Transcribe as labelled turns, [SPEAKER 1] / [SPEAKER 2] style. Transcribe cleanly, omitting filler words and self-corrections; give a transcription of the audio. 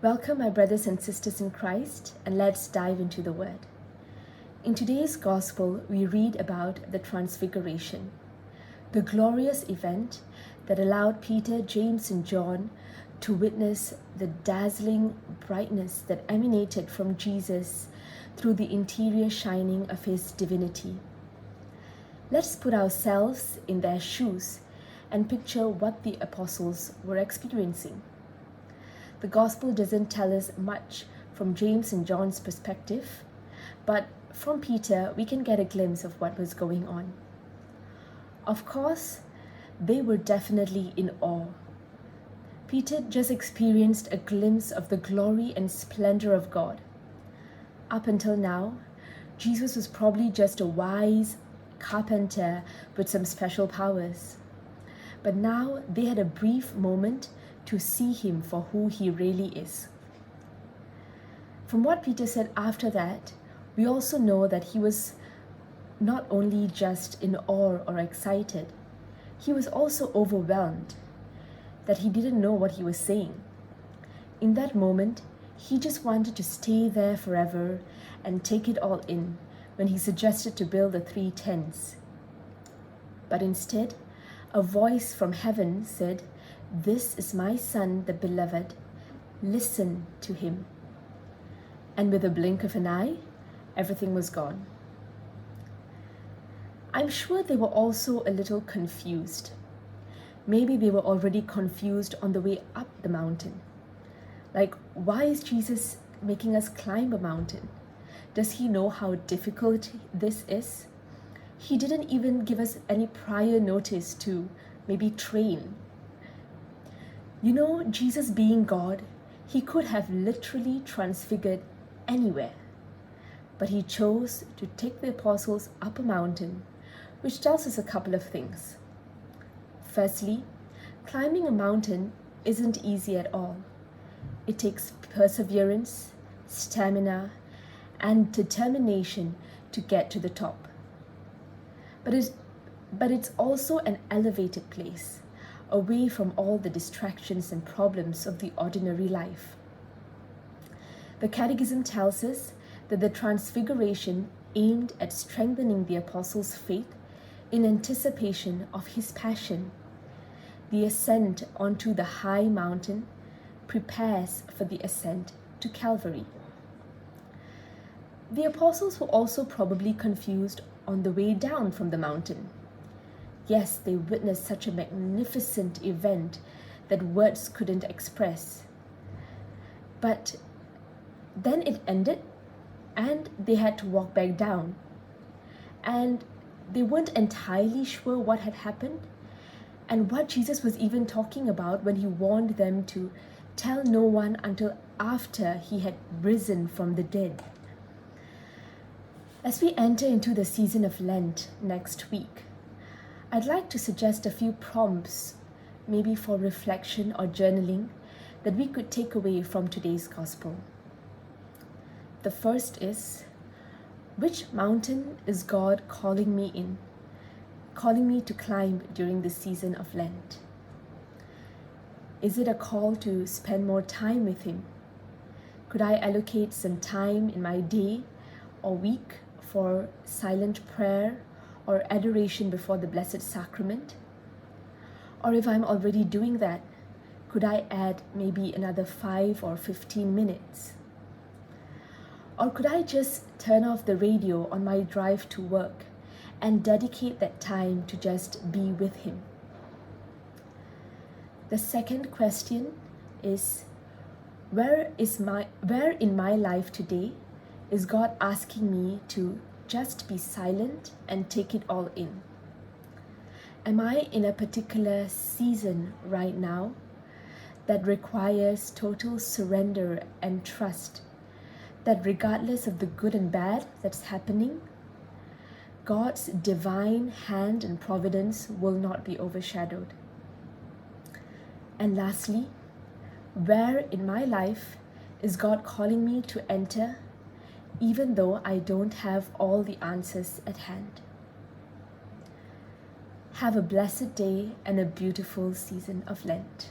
[SPEAKER 1] Welcome, my brothers and sisters in Christ, and let's dive into the Word. In today's Gospel, we read about the Transfiguration, the glorious event that allowed Peter, James, and John to witness the dazzling brightness that emanated from Jesus through the interior shining of his divinity. Let's put ourselves in their shoes and picture what the apostles were experiencing. The Gospel doesn't tell us much from James and John's perspective, but from Peter, we can get a glimpse of what was going on. Of course, they were definitely in awe. Peter just experienced a glimpse of the glory and splendor of God. Up until now, Jesus was probably just a wise carpenter with some special powers. But now they had a brief moment to see him for who he really is. From what Peter said after that, we also know that he was not only just in awe or excited, he was also overwhelmed, that he didn't know what he was saying. In that moment, he just wanted to stay there forever and take it all in when he suggested to build the 3 tents. But instead, a voice from heaven said, "This is my Son, the Beloved. Listen to him." And with a blink of an eye, everything was gone. I'm sure they were also a little confused. Maybe they were already confused on the way up the mountain. Like, why is Jesus making us climb a mountain? Does he know how difficult this is? He didn't even give us any prior notice to maybe train. You know, Jesus being God, he could have literally transfigured anywhere. But he chose to take the apostles up a mountain, which tells us a couple of things. Firstly, climbing a mountain isn't easy at all. It takes perseverance, stamina, and determination to get to the top. But it's also an elevated place, away from all the distractions and problems of the ordinary life. The Catechism tells us that the Transfiguration aimed at strengthening the apostles' faith in anticipation of his passion. The ascent onto the high mountain prepares for the ascent to Calvary. The apostles were also probably confused on the way down from the mountain. Yes, they witnessed such a magnificent event that words couldn't express. But then it ended and they had to walk back down. And they weren't entirely sure what had happened and what Jesus was even talking about when he warned them to tell no one until after he had risen from the dead. As we enter into the season of Lent next week, I'd like to suggest a few prompts, maybe for reflection or journaling, that we could take away from today's Gospel. The first is, which mountain is God calling me to climb during the season of Lent? Is it a call to spend more time with him? Could I allocate some time in my day or week for silent prayer or adoration before the Blessed Sacrament? Or if I'm already doing that, could I add maybe another 5 or 15 minutes? Or could I just turn off the radio on my drive to work and dedicate that time to just be with him? The second question is, where in my life today is God asking me to just be silent and take it all in? Am I in a particular season right now that requires total surrender and trust, that regardless of the good and bad that's happening, God's divine hand and providence will not be overshadowed? And lastly, where in my life is God calling me to enter, even though I don't have all the answers at hand? Have a blessed day and a beautiful season of Lent.